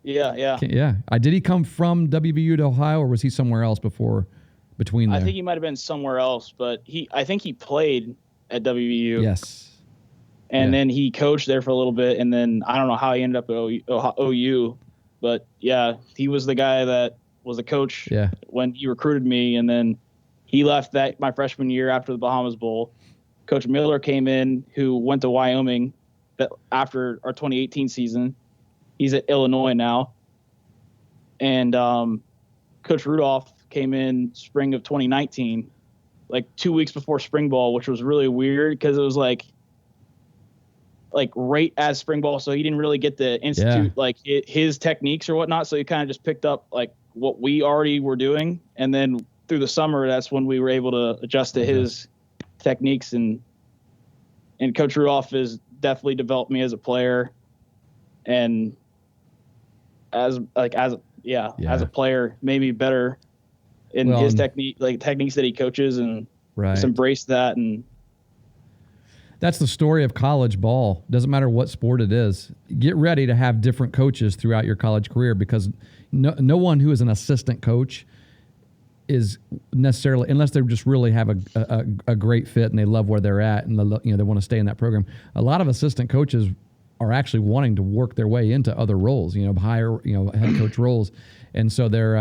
Yeah. Did he come from WVU to Ohio, or was he somewhere else between there? I think he might have been somewhere else, but I think he played at WVU. Yes. And then he coached there for a little bit, and then I don't know how he ended up at OU, but he was the guy that was the coach when he recruited me, and then he left my freshman year after the Bahamas Bowl. Coach Miller came in, who went to Wyoming after our 2018 season. He's at Illinois now. And Coach Rudolph came in spring of 2019, like 2 weeks before spring ball, which was really weird, because it was like like right as spring ball, so he didn't really get to institute like his techniques or whatnot. So he kind of just picked up like what we already were doing, and then through the summer, that's when we were able to adjust to his techniques. And Coach Rudolph has definitely developed me as a player, and as a player, made me better in his techniques that he coaches, and just embrace that. And that's the story of college ball. Doesn't matter what sport it is. Get ready to have different coaches throughout your college career, because no one who is an assistant coach is necessarily, unless they just really have a great fit and they love where they're at and they want to stay in that program. A lot of assistant coaches are actually wanting to work their way into other roles, higher, head coach roles. And so they're,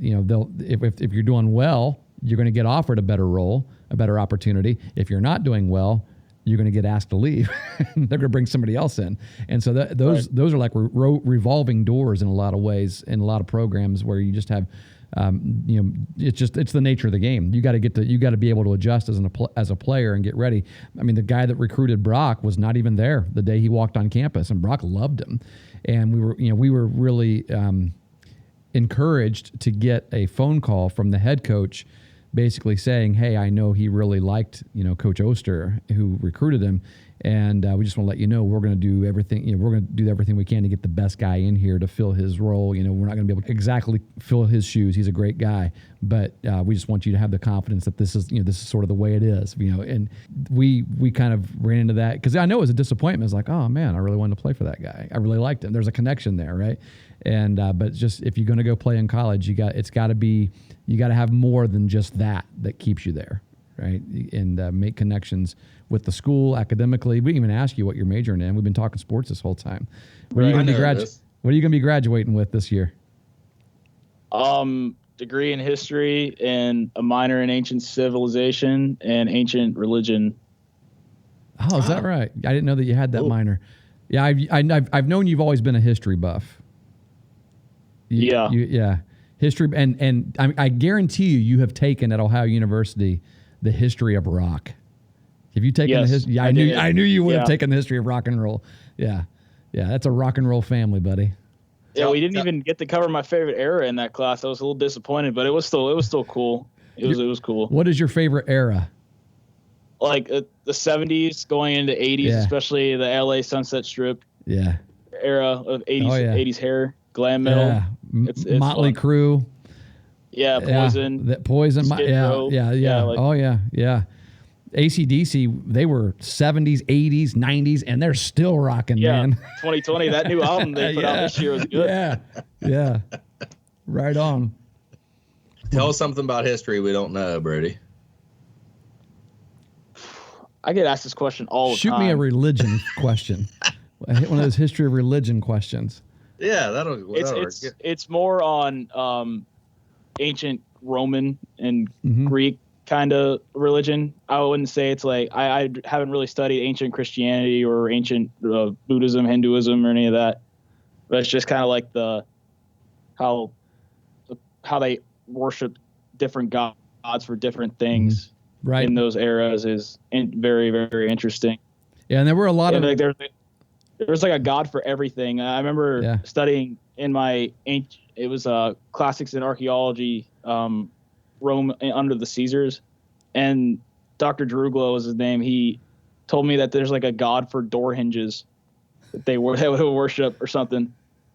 they'll, if you're doing well, you're going to get offered a better role, a better opportunity. If you're not doing well, you're going to get asked to leave. They're going to bring somebody else in. And so those are like revolving doors in a lot of ways, in a lot of programs where you just have, it's the nature of the game. You got to be able to adjust as a player and get ready. I mean, the guy that recruited Brock was not even there the day he walked on campus, and Brock loved him. And we were really encouraged to get a phone call from the head coach, basically saying, "Hey, I know he really liked, Coach Oster, who recruited him, and we just want to let you know we're going to do everything. We're going to do everything we can to get the best guy in here to fill his role. We're not going to be able to exactly fill his shoes. He's a great guy, but we just want you to have the confidence that this is sort of the way it is. And we kind of ran into that, because I know it was a disappointment. It's like, oh man, I really wanted to play for that guy. I really liked him. There's a connection there, right? And but just if you're going to go play in college, you got to have more than just that keeps you there, right? And make connections with the school academically. We didn't even ask you what you're majoring in. We've been talking sports this whole time. What are you going to be graduating with this year? Degree in history and a minor in ancient civilization and ancient religion. Oh, is that right? I didn't know that you had that minor. Yeah, I've known you've always been a history buff. History, and I guarantee you have taken at Ohio University the history of rock. Have you taken the history? Yeah, I knew you would have taken the history of rock and roll. Yeah, that's a rock and roll family, buddy. Yeah, we didn't even get to cover my favorite era in that class. I was a little disappointed, but it was still cool. It was cool. What is your favorite era? Like the 70s going into 80s, especially the LA Sunset Strip. Yeah. Era of 80s hair, glam metal. Yeah. It's Motley Crue. Yeah, Poison. Poison. Yeah. AC/DC, they were 70s, 80s, 90s, and they're still rocking, man. 2020, that new album they put out this year was good. Yeah. Right on. Tell us something about history we don't know, Brody. I get asked this question all the time. Shoot me a religion question. I hit one of those history of religion questions. Yeah, that'll work. It's more on ancient Roman and Greek kind of religion. I wouldn't say it's like I haven't really studied ancient Christianity or ancient Buddhism, Hinduism, or any of that. But it's just kind of like how they worship different gods for different things in those eras is very, very interesting. Yeah, and there were a lot of there's like a god for everything. I remember studying in my it was classics in archaeology, Rome under the Caesars, and Dr. Druglo was his name. He told me that there's like a god for door hinges that they would worship or something.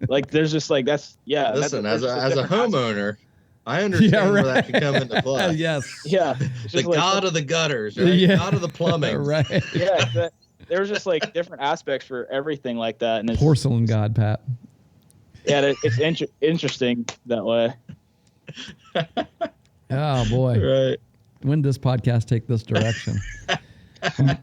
Like there's just like Listen, as a homeowner, I understand where that can come into play. Yes. Yeah. The god of the gutters, right? God of the plumbing. Right. Yeah. There's just like different aspects for everything like that. And it's porcelain god, Pat. Yeah, it's interesting that way. Oh boy! Right. When does this podcast take this direction,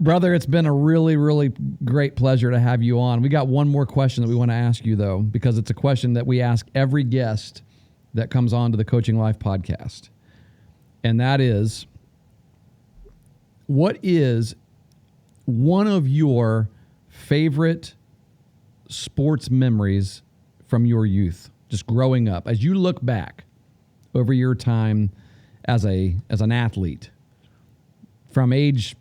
brother? It's been a really, really great pleasure to have you on. We got one more question that we want to ask you, though, because it's a question that we ask every guest that comes on to the Coaching Life podcast, and that is, what is one of your favorite sports memories from your youth, just growing up, as you look back over your time as an athlete, from age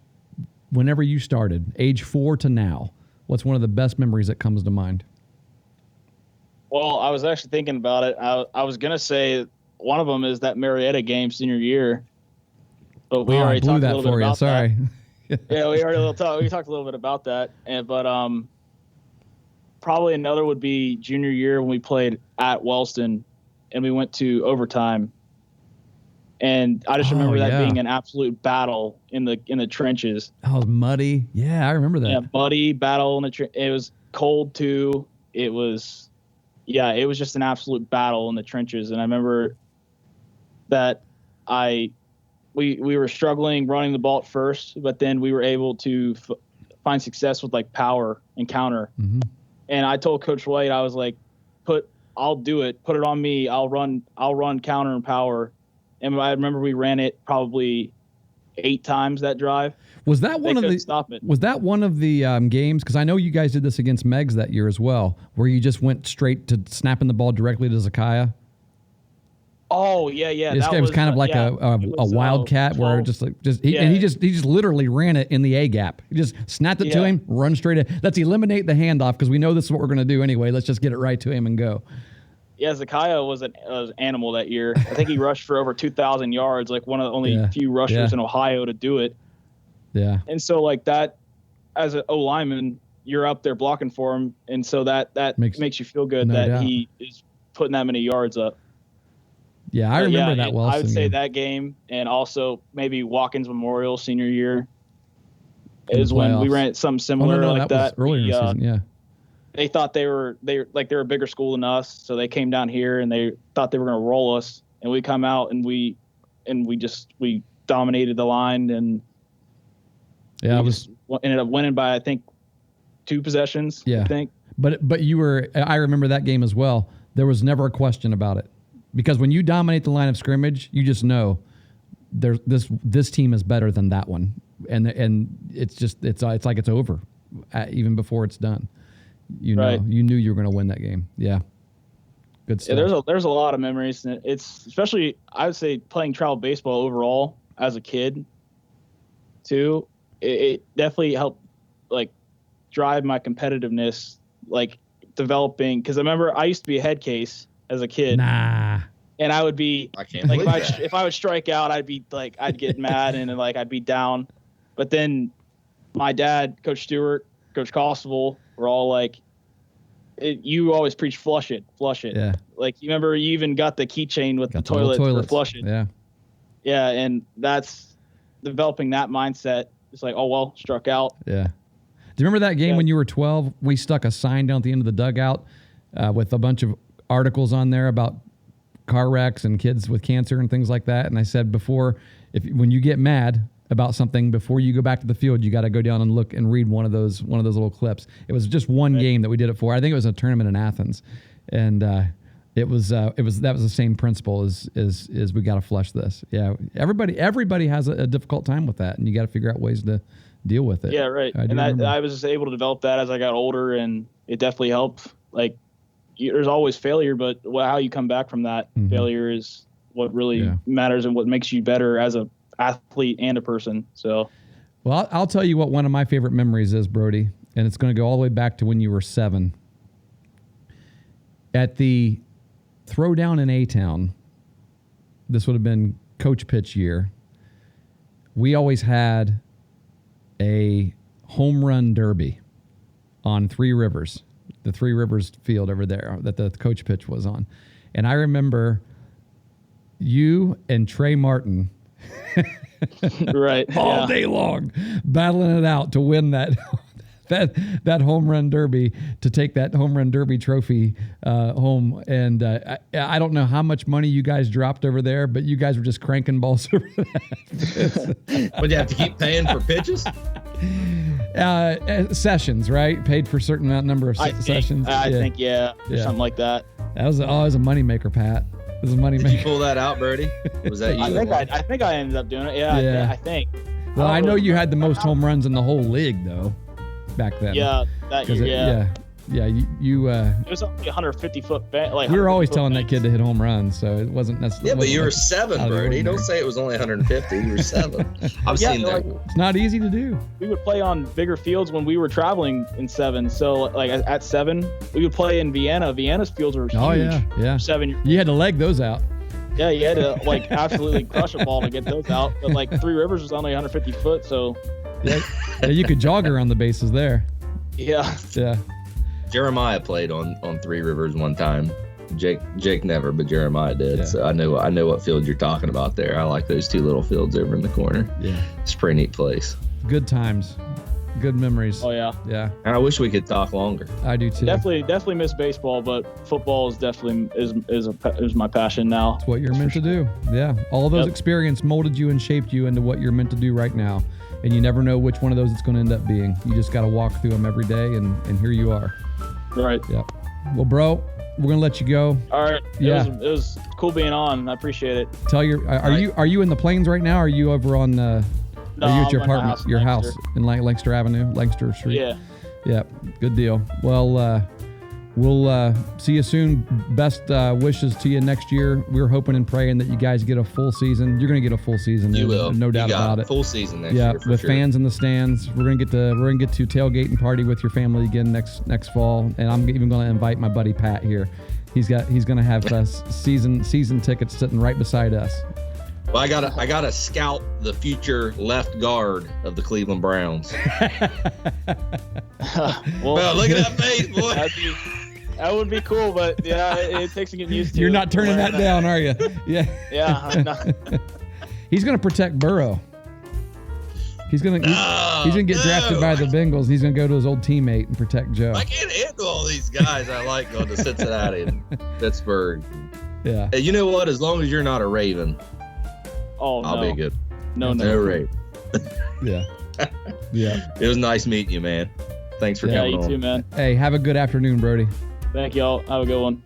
whenever you started, age 4 to now? What's one of the best memories that comes to mind? Well, I was actually thinking about it. I was gonna say one of them is that Marietta game senior year, but we already talked a little bit about Sorry. that. Yeah, we talked a little bit about that, but probably another would be junior year when we played at Wellston, and we went to overtime. And I just remember that being an absolute battle in the trenches. Oh, it was muddy. Yeah, I remember that. Yeah, muddy battle in the it was cold too. It was just an absolute battle in the trenches. And I remember that we were struggling running the ball at first, but then we were able to find success with like power and counter. Mm-hmm. And I told Coach White, I was like, I'll do it. Put it on me. I'll run counter and power. And I remember we ran it probably 8 times that drive. Was that one of the stop it. Was that one of the games? Because I know you guys did this against Megs that year as well, where you just went straight to snapping the ball directly to Zakiah. Oh yeah. This guy was kind of like a wildcat, where he just literally ran it in the A gap. He just snapped it to him, run straight in. Let's eliminate the handoff because we know this is what we're going to do anyway. Let's just get it right to him and go. Yeah, Zakiah was an animal that year. I think he rushed for over 2,000 yards, like one of the only few rushers in Ohio to do it. Yeah. And so like that, as an O lineman, you're up there blocking for him, and so that makes you feel good he is putting that many yards up. Yeah, I remember that well. I would say that game, and also maybe Watkins Memorial senior year is when we ran something similar like that. Was earlier in the season, yeah. They thought they were a bigger school than us, so they came down here and they thought they were going to roll us, and we come out and we dominated the line, and ended up winning by I think 2 possessions. Yeah, I think. But I remember that game as well. There was never a question about it, because when you dominate the line of scrimmage, you just know this team is better than that one, and it's like it's over, even before it's done. You knew you were going to win that game. Yeah. Good stuff. Yeah, there's a lot of memories. And it's especially, I would say, playing travel baseball overall as a kid too. It definitely helped like drive my competitiveness, like developing. Cause I remember I used to be a head case as a kid. Nah. And I would be like, if I would strike out, I'd be like, I'd get mad and like, I'd be down. But then my dad, Coach Stewart, Coach Costable, were all like, you always preach flush it. Yeah. Like, you remember you even got the keychain with the toilet for flush it. Yeah. Yeah, and that's developing that mindset. It's like, oh, well, struck out. Yeah. Do you remember that game when you were 12? We stuck a sign down at the end of the dugout with a bunch of articles on there about car wrecks and kids with cancer and things like that. And I said when you get mad about something, before you go back to the field, you got to go down and look and read one of those little clips. It was just one game that we did it for. I think it was a tournament in Athens, and that was the same principle as we got to flush this. Yeah, everybody has a difficult time with that, and you got to figure out ways to deal with it. Yeah, right. I was just able to develop that as I got older, and it definitely helped. Like, there's always failure, but how you come back from that failure is what really matters and what makes you better as a athlete and a person. So, well, I'll tell you what one of my favorite memories is, Brody, and it's going to go all the way back to when you were 7. At the throwdown in A-Town, this would have been Coach Pitch year, we always had a home run derby on Three Rivers, the Three Rivers field over there that the Coach Pitch was on. And I remember you and Trey Martin right all day long battling it out to win that home run derby, to take that home run derby trophy home. And I don't know how much money you guys dropped over there, but you guys were just cranking balls over that. Would you have to keep paying for pitches? Sessions, right? Paid for a certain number of sessions. I think something like that. That was always a moneymaker, Pat. It was a moneymaker. Did you pull that out, Brody? Was that you? I think I ended up doing it. Yeah. I think. Well, I know you had the most home runs in the whole league, though, back then. Yeah, that year. Yeah, you It was only 150-foot bank. Like we were always telling banks. that kid to hit home runs, so it wasn't necessarily. Yeah, but you were 7, Brody. Don't say it was only 150. You were 7. I've seen that. It's not easy to do. We would play on bigger fields when we were traveling in 7. So like at 7, we would play in Vienna. Vienna's fields were huge. Oh yeah. 7. You had to leg those out. Yeah, you had to like absolutely crush a ball to get those out. But like Three Rivers was only 150 foot, so Yeah, you could jog around the bases there. yeah. Yeah. Jeremiah played on Three Rivers one time. Jake never, but Jeremiah did. Yeah. So I know what field you're talking about there. I like those 2 little fields over in the corner. Yeah. It's a pretty neat place. Good times. Good memories. Oh yeah. Yeah. And I wish we could talk longer. I do too. Definitely miss baseball, but football is definitely is my passion now. It's what you're meant to do. Yeah. All of those Yep. experience molded you and shaped you into what you're meant to do right now. And you never know which one of those it's going to end up being. You just got to walk through them every day, and here you are. Right. Yep. Well, bro, we're going to let you go. All right. Yeah. It was cool being on. I appreciate it. Tell your are you in the Plains right now? Or are you over on No, are you at your I'm in my apartment, house in your Lancaster. house in Lancaster Avenue, Lancaster Street? Yeah. Yeah, good deal. Well, we'll see you soon. Best wishes to you next year. We're hoping and praying that you guys get a full season. You're going to get a full season. You will. No doubt You got about a it. full season next Yeah, year for with sure. fans in the stands. We're gonna get to tailgate and party with your family again next fall. And I'm even going to invite my buddy Pat here. He's gonna have season tickets sitting right beside us. Well, I gotta scout the future left guard of the Cleveland Browns. Well, look at that face, boy. That would be cool, but yeah, it takes some getting used to. You're not turning that down, are you? Yeah. Yeah, I'm not. He's gonna protect Burrow. He's gonna get drafted by the Bengals. He's gonna go to his old teammate and protect Joe. I can't handle all these guys I like going to Cincinnati and Pittsburgh. Yeah. Hey, you know what? As long as you're not a Raven, Oh I'll no. be good. No. No Raven. Yeah. Yeah. It was nice meeting you, man. Thanks for Yeah, coming you on. too, man. Hey, have a good afternoon, Brody. Thank y'all. Have a good one.